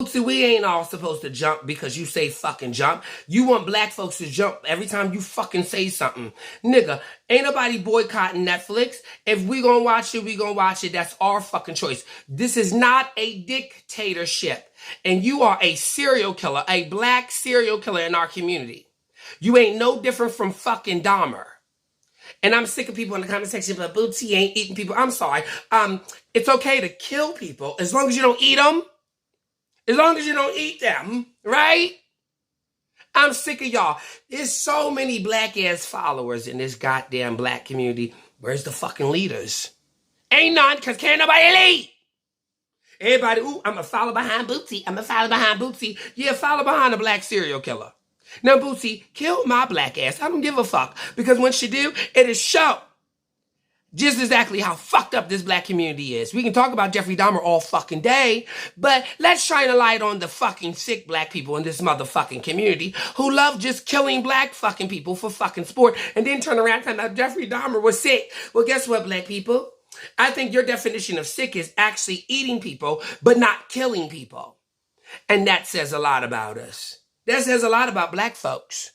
See, we ain't all supposed to jump because you say fucking jump. You want black folks to jump every time you fucking say something. Nigga, ain't nobody boycotting Netflix. If we gonna watch it, we gonna watch it. That's our fucking choice. This is not a dictatorship. And you are a serial killer, a black serial killer in our community. You ain't no different from fucking Dahmer. And I'm sick of people in the comment section, but Bootsy ain't eating people. I'm sorry. It's okay to kill people as long as you don't eat them. As long as you don't eat them, right? I'm sick of y'all. There's so many black-ass followers in this goddamn black community. Where's the fucking leaders? Ain't none, because can't nobody lead. Everybody, ooh, I'm going to follow behind Bootsy. I'm going to follow behind Bootsy. Yeah, follow behind a black serial killer. Now, Bootsy killed my black ass. I don't give a fuck. Because when she do, it is show just exactly how fucked up this black community is. We can talk about Jeffrey Dahmer all fucking day, but let's shine a light on the fucking sick black people in this motherfucking community who love just killing black fucking people for fucking sport and then turn around and say, Jeffrey Dahmer was sick. Well, guess what, black people? I think your definition of sick is actually eating people, but not killing people. And that says a lot about us. That says a lot about black folks.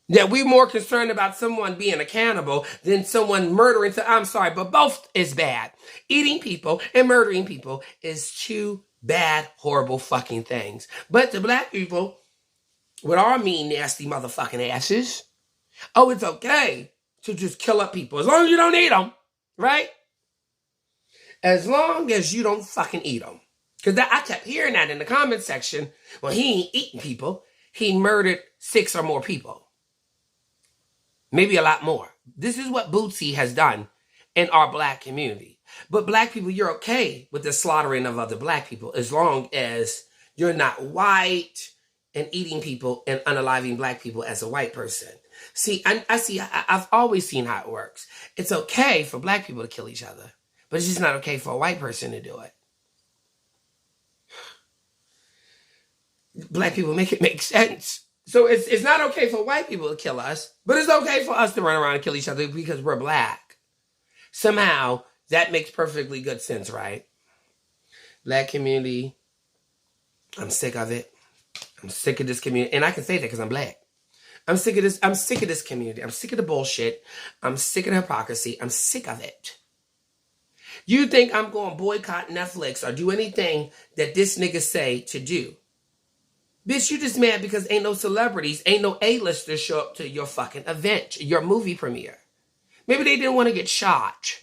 That we're more concerned about someone being a cannibal than someone murdering. I'm sorry, but both is bad. Eating people and murdering people is two bad, horrible fucking things. But to black people, with our mean, nasty motherfucking asses, oh, it's okay to just kill up people as long as you don't eat them, right? As long as you don't fucking eat them. Because I kept hearing that in the comment section. Well, he ain't eating people. He murdered 6 or more people. Maybe a lot more. This is what Bootsy has done in our black community. But black people, you're okay with the slaughtering of other black people as long as you're not white and eating people and unaliving black people as a white person. See, I've always seen how it works. It's okay for black people to kill each other, but it's just not okay for a white person to do it. Black people make it make sense. So it's not okay for white people to kill us, but it's okay for us to run around and kill each other because we're black. Somehow, that makes perfectly good sense, right? Black community, I'm sick of it. I'm sick of this community. And I can say that because I'm black. I'm sick of this. I'm sick of this community. I'm sick of the bullshit. I'm sick of the hypocrisy. I'm sick of it. You think I'm going to boycott Netflix or do anything that this nigga say to do? Bitch, you just mad because ain't no celebrities, ain't no A-listers show up to your fucking event, your movie premiere. Maybe they didn't want to get shot.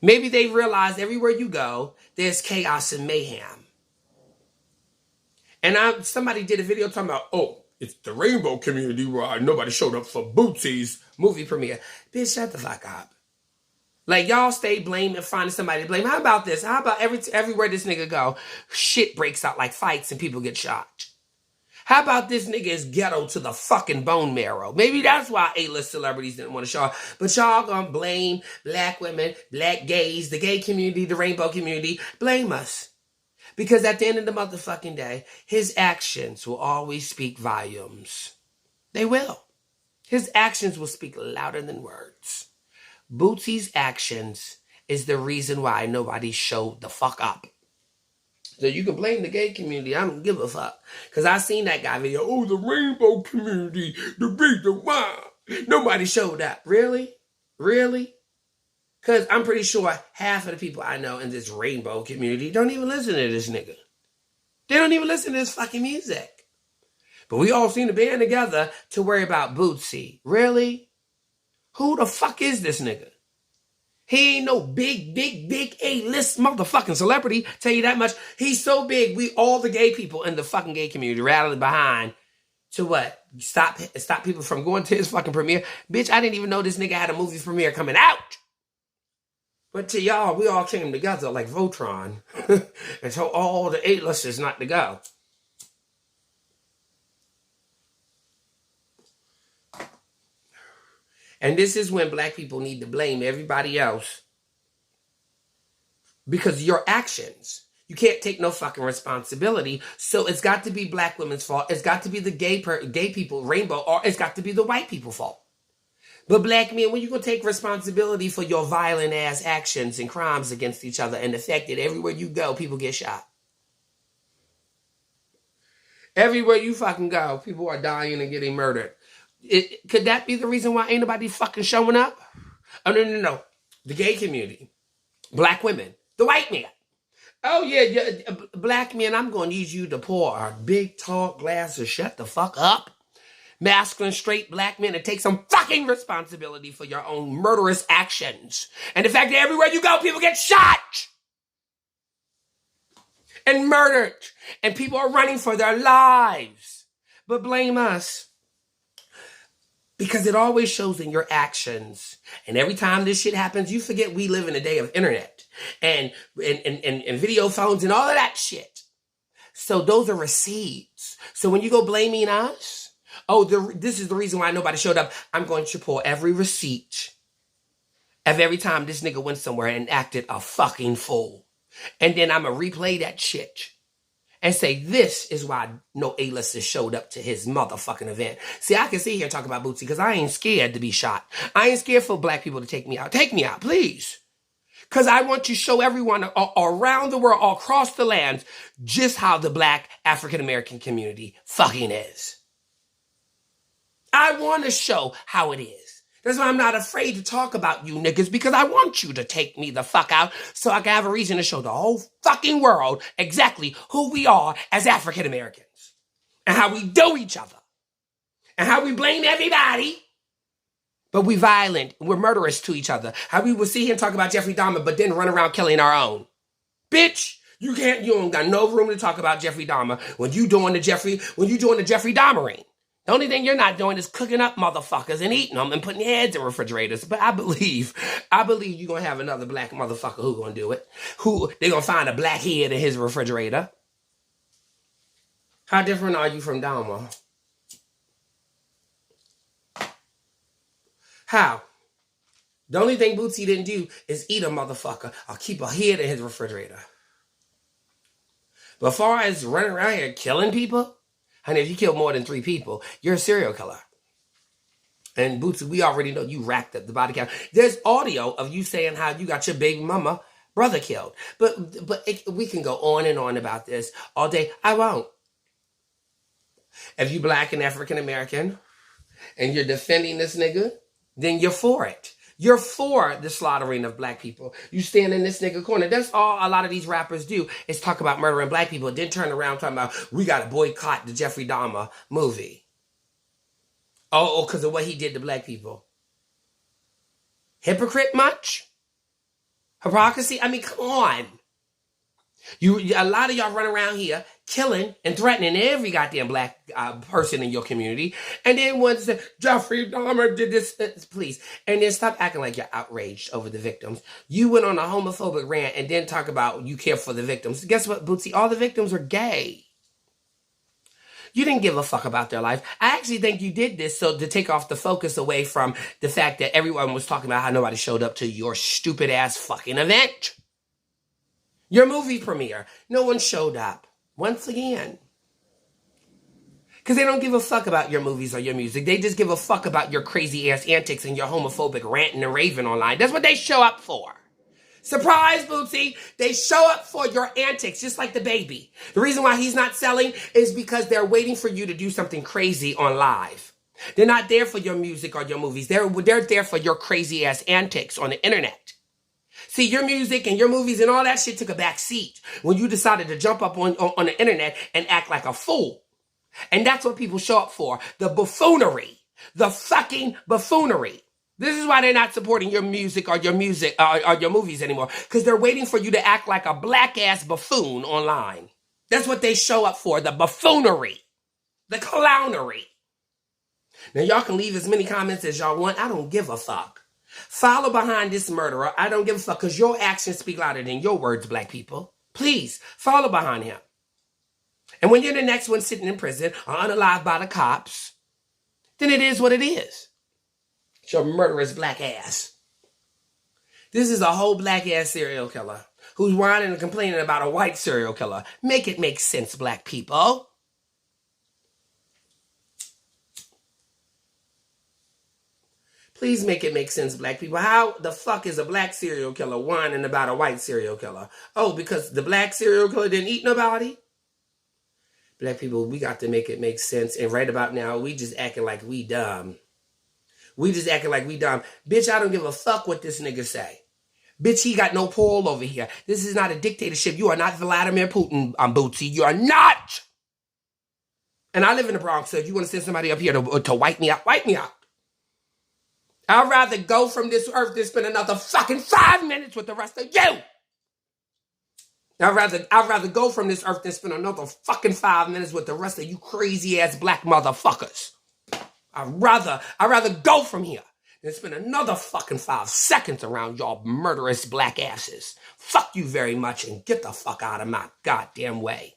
Maybe they realized everywhere you go, there's chaos and mayhem. And somebody did a video talking about, oh, it's the rainbow community where nobody showed up for Bootsy's movie premiere. Bitch, shut the fuck up. Like, y'all stay blaming, finding somebody to blame. How about this? How about everywhere this nigga go, shit breaks out like fights and people get shot? How about this nigga is ghetto to the fucking bone marrow? Maybe that's why A-list celebrities didn't want to show up. But y'all gonna blame black women, black gays, the gay community, the rainbow community. Blame us. Because at the end of the motherfucking day, his actions will always speak volumes. They will. His actions will speak louder than words. Bootsy's actions is the reason why nobody showed the fuck up. So you can blame the gay community. I don't give a fuck. Because I seen that guy video. Oh, the rainbow community. The reason why nobody showed up. Really? Really? Because I'm pretty sure half of the people I know in this rainbow community don't even listen to this nigga. They don't even listen to his fucking music. But we all seem to band together to worry about Bootsy. Really? Who the fuck is this nigga? He ain't no big A-list motherfucking celebrity. Tell you that much. He's so big, we all the gay people in the fucking gay community rallied behind to what? Stop people from going to his fucking premiere. Bitch, I didn't even know this nigga had a movie premiere coming out. But to y'all, we all came together like Voltron and told all the A-listers not to go. And this is when black people need to blame everybody else because of your actions. You can't take no fucking responsibility. So it's got to be black women's fault. It's got to be the gay people, rainbow, or it's got to be the white people's fault. But black men, when you gonna take responsibility for your violent ass actions and crimes against each other and the fact that everywhere you go, people get shot? Everywhere you fucking go, people are dying and getting murdered. Could that be the reason why ain't nobody fucking showing up? Oh, no. The gay community, black women, the white man. Oh, yeah, black men, I'm going to need you to pour a big, tall glass of shut the fuck up. Masculine, straight black men and take some fucking responsibility for your own murderous actions. And the fact that everywhere you go, people get shot and murdered. And people are running for their lives. But blame us. Because it always shows in your actions. And every time this shit happens, you forget we live in a day of internet and video phones and all of that shit. So those are receipts. So when you go blaming us, this is the reason why nobody showed up. I'm going to pull every receipt of every time this nigga went somewhere and acted a fucking fool. And then I'm going to replay that shit. And say, this is why no A-listers showed up to his motherfucking event. See, I can sit here and talk about Bootsy because I ain't scared to be shot. I ain't scared for black people to take me out. Take me out, please. Because I want to show everyone around the world, all across the land, just how the black African-American community fucking is. I want to show how it is. That's why I'm not afraid to talk about you niggas, because I want you to take me the fuck out so I can have a reason to show the whole fucking world exactly who we are as African Americans and how we do each other and how we blame everybody, but we violent, we're murderous to each other. How we will sit here and talk about Jeffrey Dahmer, but then run around killing our own. Bitch, you don't got no room to talk about Jeffrey Dahmer when you doing the Jeffrey Dahmering. The only thing you're not doing is cooking up motherfuckers and eating them and putting your heads in refrigerators. But I believe you're going to have another black motherfucker who's going to do it. They're going to find a black head in his refrigerator. How different are you from Dahmer? How? The only thing Bootsy didn't do is eat a motherfucker or keep a head in his refrigerator. But as far as running around here killing people, honey, if you kill more than 3 people, you're a serial killer. And Bootsy, we already know you racked up the body count. There's audio of you saying how you got your baby mama brother killed. But we can go on and on about this all day. I won't. If you black and African American and you're defending this nigga, then you're for it. You're for the slaughtering of black people. You stand in this nigga corner. That's all a lot of these rappers do, is talk about murdering black people, then turn around talking about, we got to boycott the Jeffrey Dahmer movie. Oh, because of what he did to black people. Hypocrite much? Hypocrisy? I mean, come on. A lot of y'all run around here killing and threatening every goddamn black person in your community. And then once Jeffrey Dahmer did this, please. And then stop acting like you're outraged over the victims. You went on a homophobic rant and then talk about you care for the victims. Guess what, Bootsy? All the victims are gay. You didn't give a fuck about their life. I actually think you did this so to take off the focus away from the fact that everyone was talking about how nobody showed up to your stupid ass fucking event. Your movie premiere. No one showed up. Once again. Because they don't give a fuck about your movies or your music. They just give a fuck about your crazy ass antics and your homophobic ranting and raving online. That's what they show up for. Surprise, Bootsy. They show up for your antics, just like the baby. The reason why he's not selling is because they're waiting for you to do something crazy on live. They're not there for your music or your movies. They're there for your crazy ass antics on the internet. See, your music and your movies and all that shit took a back seat when you decided to jump up on the internet and act like a fool. And that's what people show up for. The buffoonery. The fucking buffoonery. This is why they're not supporting your music or your movies anymore. Because they're waiting for you to act like a black-ass buffoon online. That's what they show up for. The buffoonery. The clownery. Now, y'all can leave as many comments as y'all want. I don't give a fuck. Follow behind this murderer. I don't give a fuck, because your actions speak louder than your words, black people. Please, follow behind him. And when you're the next one sitting in prison or unalived by the cops, then it is what it is. It's your murderous black ass. This is a whole black ass serial killer who's whining and complaining about a white serial killer. Make it make sense, black people. Please make it make sense, black people. How the fuck is a black serial killer whining about a white serial killer? Oh, because the black serial killer didn't eat nobody? Black people, we got to make it make sense. And right about now, we just acting like we dumb. We just acting like we dumb. Bitch, I don't give a fuck what this nigga say. Bitch, he got no pull over here. This is not a dictatorship. You are not Vladimir Putin, Bootsy. You are not. And I live in the Bronx, so if you want to send somebody up here to wipe me out, wipe me out. I'd rather go from this earth than spend another fucking 5 minutes with the rest of you. I'd rather go from this earth than spend another fucking 5 minutes with the rest of you crazy ass black motherfuckers. I'd rather go from here than spend another fucking 5 seconds around y'all murderous black asses. Fuck you very much and get the fuck out of my goddamn way.